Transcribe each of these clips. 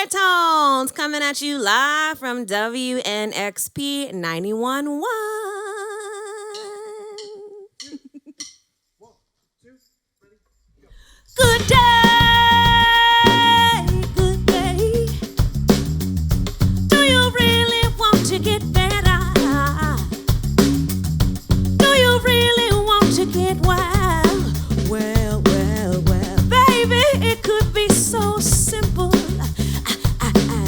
Seratones coming at you live from WNXP 91.1. Good day, good day. Do you really want to get better? Do you really want to get well? Well, baby, it could be so simple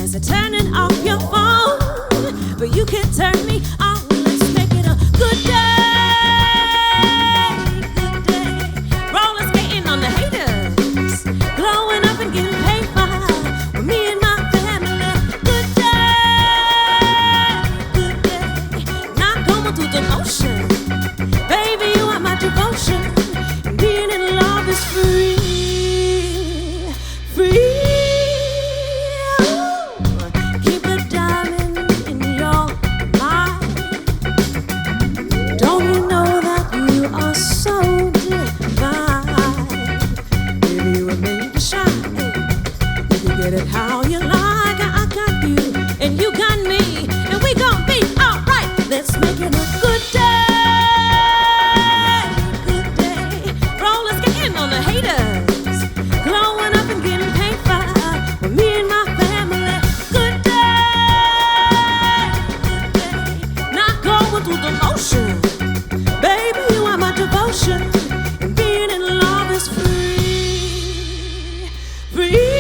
as turning off your phone. But you can turn me on. Let's make it a good day. How you like, I got you, and you got me, and we gon' be alright. Let's make it a good day, good day. Rollers getting on the haters, glowing up and getting paper with me and my family. Good day, not going through the motion. Baby, you are my devotion, and being in love is free, free.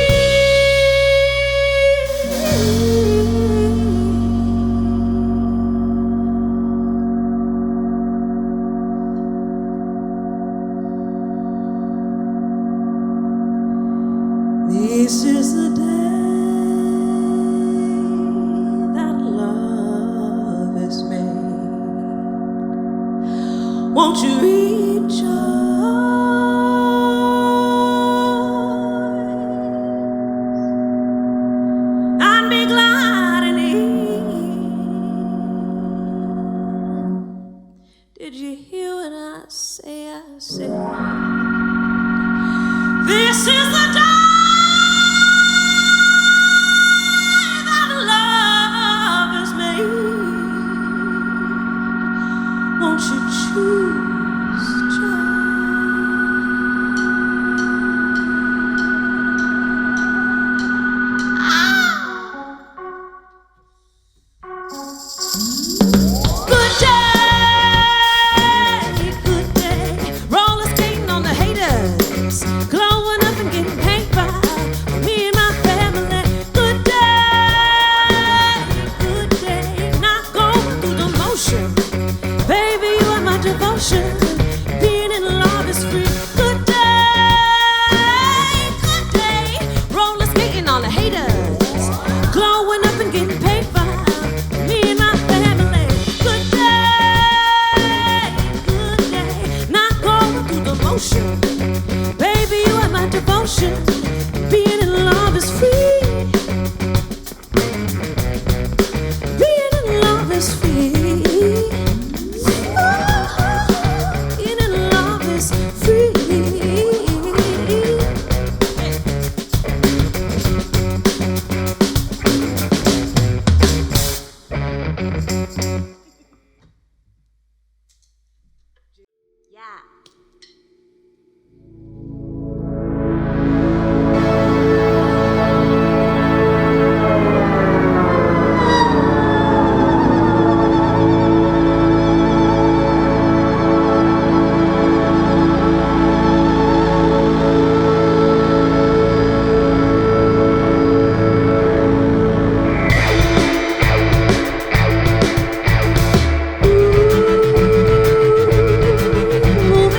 This is the day that love is made. Won't you rejoice and be glad in it? Did you hear what I say? I said, this is the day. Won't you choose joy? Good day. Roller skating on the haters, glowing up and getting paper for me and my family. Good day. Not going through the motion. Baby, you are my devotion. Being in love is free. Good day. Roller skating on the haters, glowing up and getting paper. Me and my family. Good day. Not going through the motion. Baby, you are my devotion. Being in love is free. Being in love is free. Yeah. Move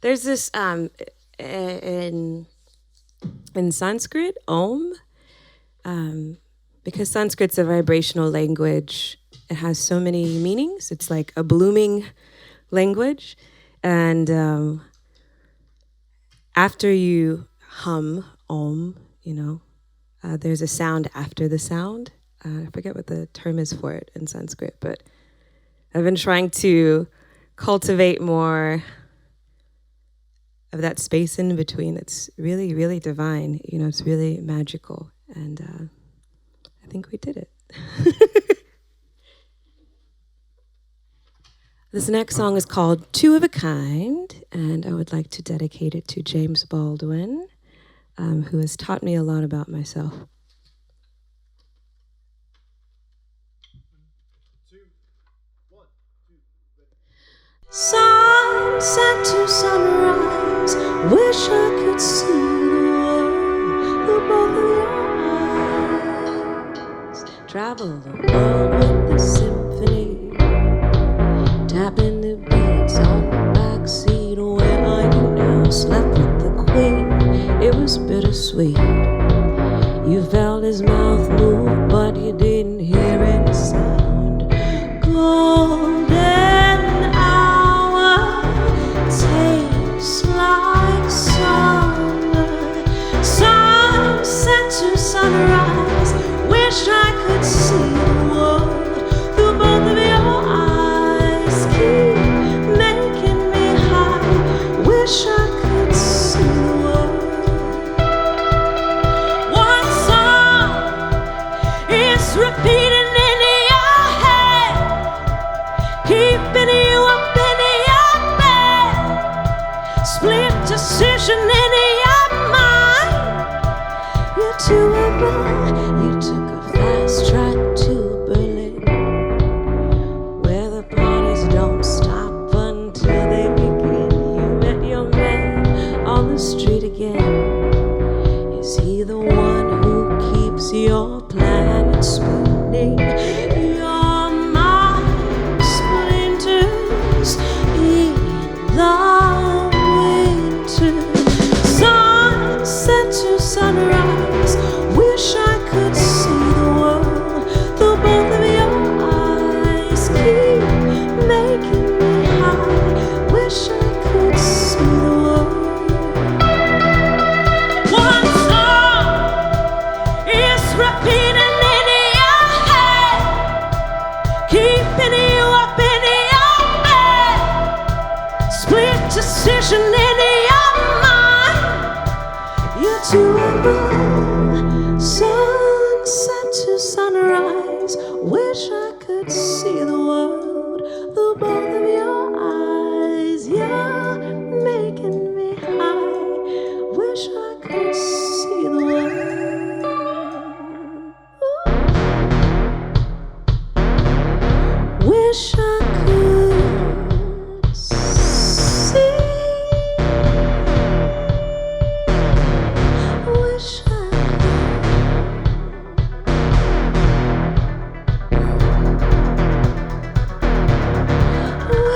There's this in Sanskrit, Om, because Sanskrit's a vibrational language. It has so many meanings. It's like a blooming language, and after you hum Om, there's a sound after the sound. I forget what the term is for it in Sanskrit, but I've been trying to cultivate more of that space in between. It's really, really divine. It's really magical, and I think we did it. This next song is called Two of a Kind, and I would like to dedicate it to James Baldwin, who has taught me a lot about myself. Sunset to sunrise, wish I could see the world through both of your eyes. Travel the world with the symphony, tapping the beats on the backseat. Where are you now? Slept with the queen, it was bittersweet. You felt his mouth move, but you didn't hear any sound. Golden hour tastes like summer. Sunset to sunrise, wish I could see the world through both of your eyes. Keep making me high, wish I could see the world. One song is repeating in your head, keeping you up in your bed. Split decision in your mind. You're too above. You took a fast track to Berlin, where the parties don't stop until they begin. You met your man on the street again. Is he the one who keeps your planet spinning? Your mind splinters in the winter. Sunset to sunrise, wish I could see the world through both of your eyes. Keep making me high, wish I could see the world. One song is repeating in your head, keeping you up in your bed. Split decision in your mind. You're too above. Sunset to sunrise, wish I could see the world through both of your eyes. You're making me high, wish I could see the world. Wish I could see. Wish I could.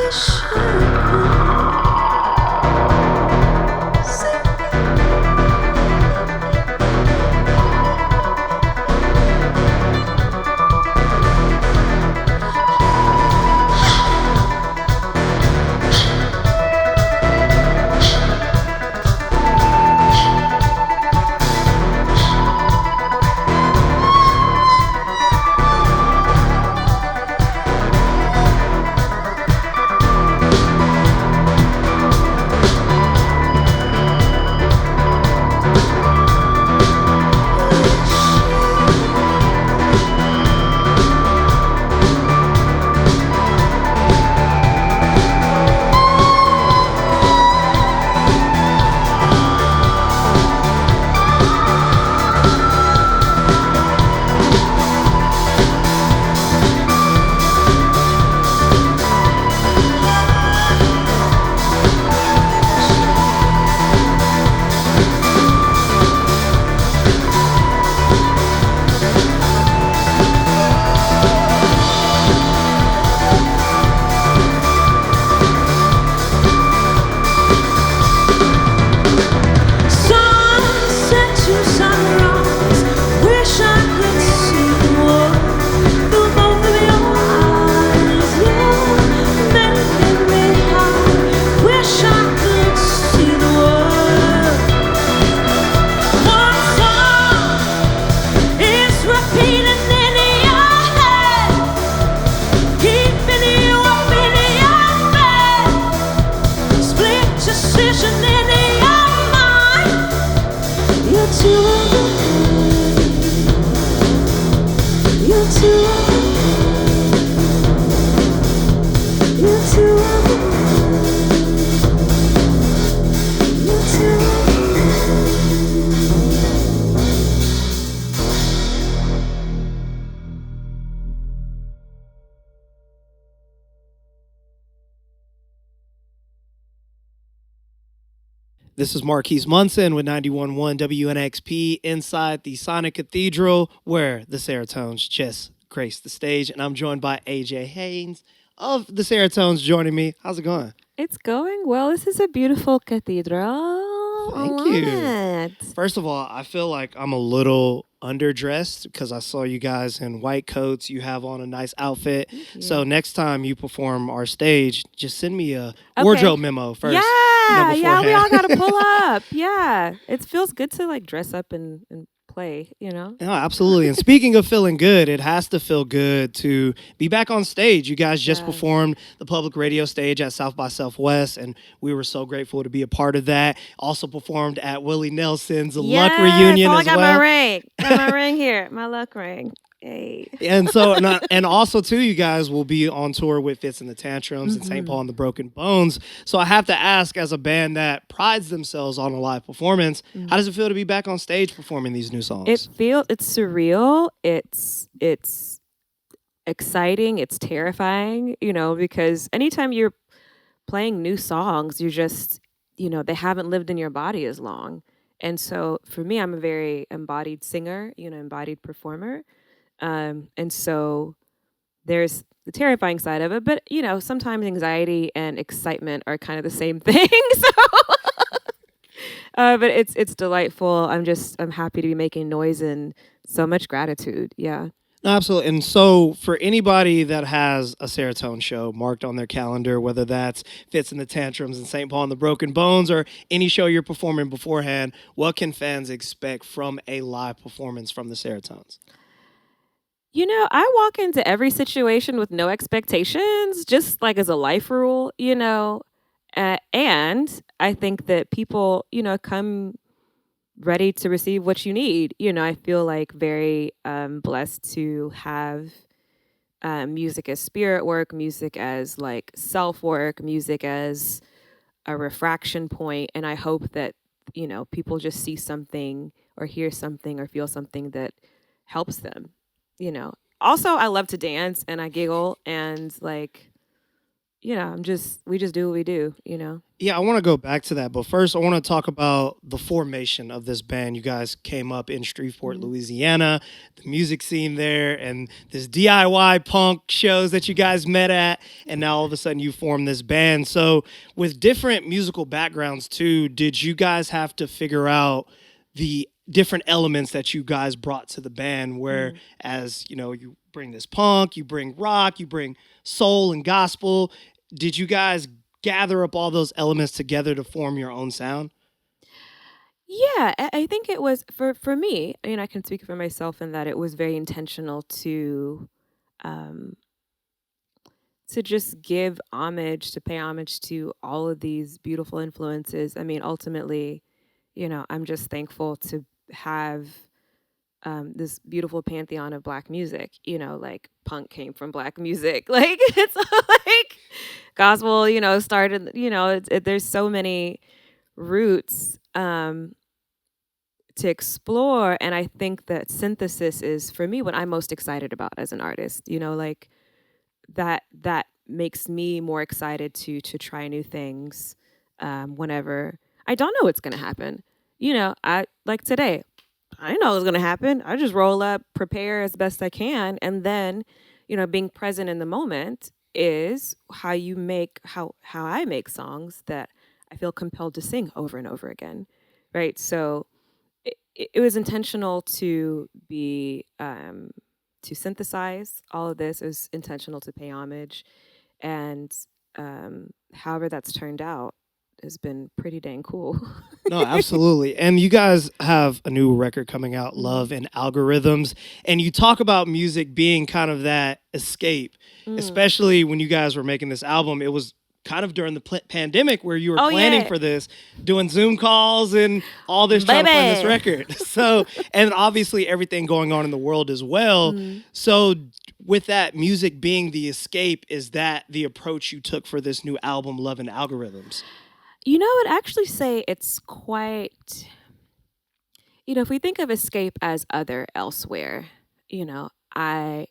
This is Marquis Munson with 91.1 WNXP inside the Sonic Cathedral, where the Seratones just graced the stage. And I'm joined by AJ Haynes of the Seratones joining me. How's it going? It's going well. This is a beautiful cathedral. Thank I you. love it. First of all, I feel like I'm a little underdressed because I saw you guys in white coats. You have on a nice outfit. So next time you perform our stage, just send me a wardrobe memo first. Yeah, yeah, we all got to pull beforehand. up. Yeah, it feels good to like dress up and play, you know? No, absolutely. And speaking of feeling good, it has to feel good to be back on stage. You guys just Yes. performed the public radio stage at South by Southwest, and we were so grateful to be a part of that. Also performed at Willie Nelson's Luck reunion I as got well. my ring. Got my ring here. My luck ring. Hey. And so, and also too, you guys will be on tour with Fits and the Tantrums and St. Paul and the Broken Bones. So I have to ask, as a band that prides themselves on a live performance, how does it feel to be back on stage performing these new songs? It's surreal. It's exciting. It's terrifying, you know, because anytime you're playing new songs, you just, you know, they haven't lived in your body as long. And so for me, I'm a very embodied singer, you know, embodied performer. And so there's the terrifying side of it, but you know, sometimes anxiety and excitement are kind of the same thing. So, but it's delightful. I'm happy to be making noise and so much gratitude. Yeah. No, absolutely. And so for anybody that has a Serotonin show marked on their calendar, whether that's Fits in the Tantrums and St. Paul and the Broken Bones or any show you're performing beforehand, what can fans expect from a live performance from the Serotones? You know, I walk into every situation with no expectations, just like as a life rule, you know. And I think that people, you know, come ready to receive what you need. You know, I feel like very blessed to have music as spirit work, music as like self work, music as a refraction point. And I hope that, you know, people just see something or hear something or feel something that helps them, you know. Also, I love to dance and I giggle and like, you know, we just do what we do, you know. Yeah, I want to go back to that, but first I want to talk about the formation of this band. You guys came up in Shreveport, Louisiana, the music scene there, and this DIY punk shows that you guys met at, and now all of a sudden you form this band. So with different musical backgrounds too, did you guys have to figure out the different elements that you guys brought to the band, where as you know, you bring this punk, you bring rock, you bring soul and gospel. Did you guys gather up all those elements together to form your own sound? Yeah, I think it was for me, I mean, I can speak for myself in that it was very intentional um to just give homage, to pay homage to all of these beautiful influences. I mean, ultimately, you know, I'm just thankful to have this beautiful pantheon of Black music. You know, like punk came from Black music. Like it's like gospel, you know, started. You know, there's so many roots to explore, and I think that synthesis is for me what I'm most excited about as an artist. You know, like that makes me more excited to try new things whenever I don't know what's going to happen. You know, I like today. I didn't know it was going to happen. I just roll up, prepare as best I can, and then, you know, being present in the moment is how you make how I make songs that I feel compelled to sing over and over again, right? So it was intentional to be to synthesize all of this. It was intentional to pay homage, and however that's turned out has been pretty dang cool. No, absolutely. And you guys have a new record coming out, Love and Algorithms. And you talk about music being kind of that escape, especially when you guys were making this album. It was kind of during the pandemic where you were planning for this, doing Zoom calls and all this, trying to find this record. So, and obviously everything going on in the world as well. So with that music being the escape, is that the approach you took for this new album, Love and Algorithms? You know, I'd actually say it's quite, you know, if we think of escape as other elsewhere, you know, I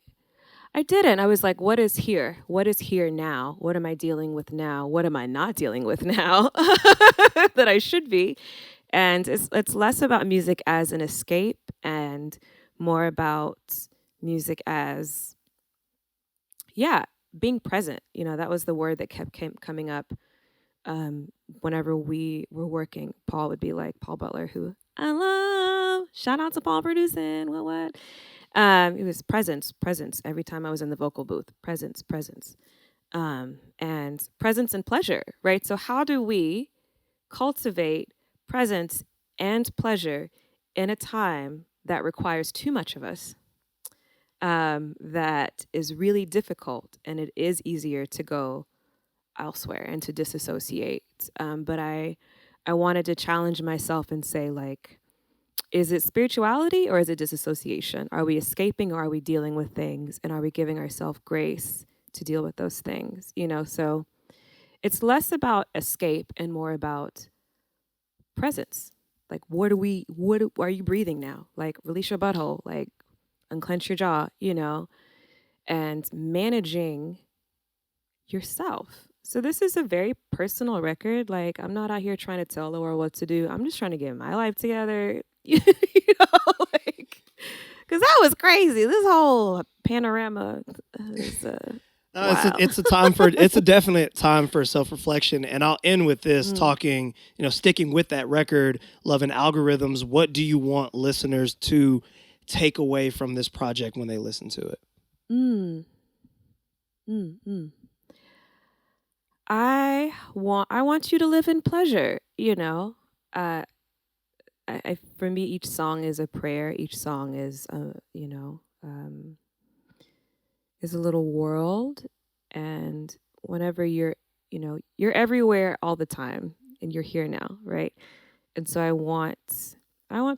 I didn't. I was like, what is here? What is here now? What am I dealing with now? What am I not dealing with now that I should be? And it's less about music as an escape and more about music as, yeah, being present. You know, that was the word that kept coming up whenever we were working. Paul would be like, Paul Butler, who I love. Shout out to Paul producing. What? It was presence, presence. Every time I was in the vocal booth, presence, presence, and presence and pleasure, right? So how do we cultivate presence and pleasure in a time that requires too much of us? That is really difficult, and it is easier to go elsewhere and to disassociate. But I wanted to challenge myself and say, like, is it spirituality or is it disassociation? Are we escaping or are we dealing with things? And are we giving ourselves grace to deal with those things? You know, so it's less about escape and more about presence. Like, what are you breathing now? Like, release your butthole, like, unclench your jaw, you know, and managing yourself. So this is a very personal record. Like, I'm not out here trying to tell the world what to do. I'm just trying to get my life together. You know, like, because that was crazy. This whole panorama is wow. It's a definite time for self-reflection. And I'll end with this talking, sticking with that record, Love and Algorithms. What do you want listeners to take away from this project when they listen to it? I want you to live in pleasure, you know. For me, each song is a prayer. Each song is, is a little world. And whenever you're everywhere all the time, and you're here now, right? And so I want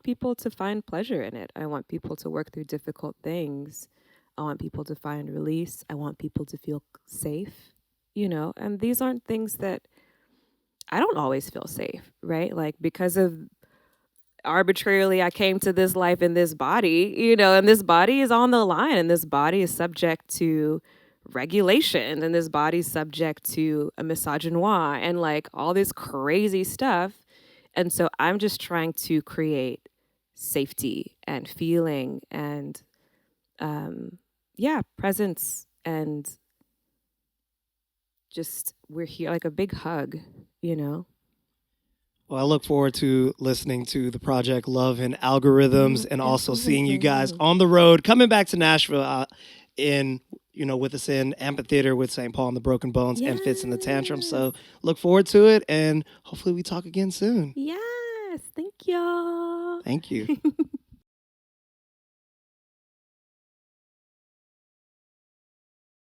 people to find pleasure in it. I want people to work through difficult things. I want people to find release. I want people to feel safe, and these aren't things that I don't always feel safe, right? Like, because of arbitrarily I came to this life in this body, and this body is on the line, and this body is subject to regulation, and this body is subject to a misogynoir and like all this crazy stuff. And so I'm just trying to create safety and feeling and presence, and just we're here, like a big hug, Well, I look forward to listening to the project Love and Algorithms, and also seeing you guys on the road, coming back to Nashville with us in Amphitheater with St. Paul and the Broken Bones and Fits in the Tantrum. So look forward to it, and hopefully we talk again soon. Yes. Thank you. Thank you.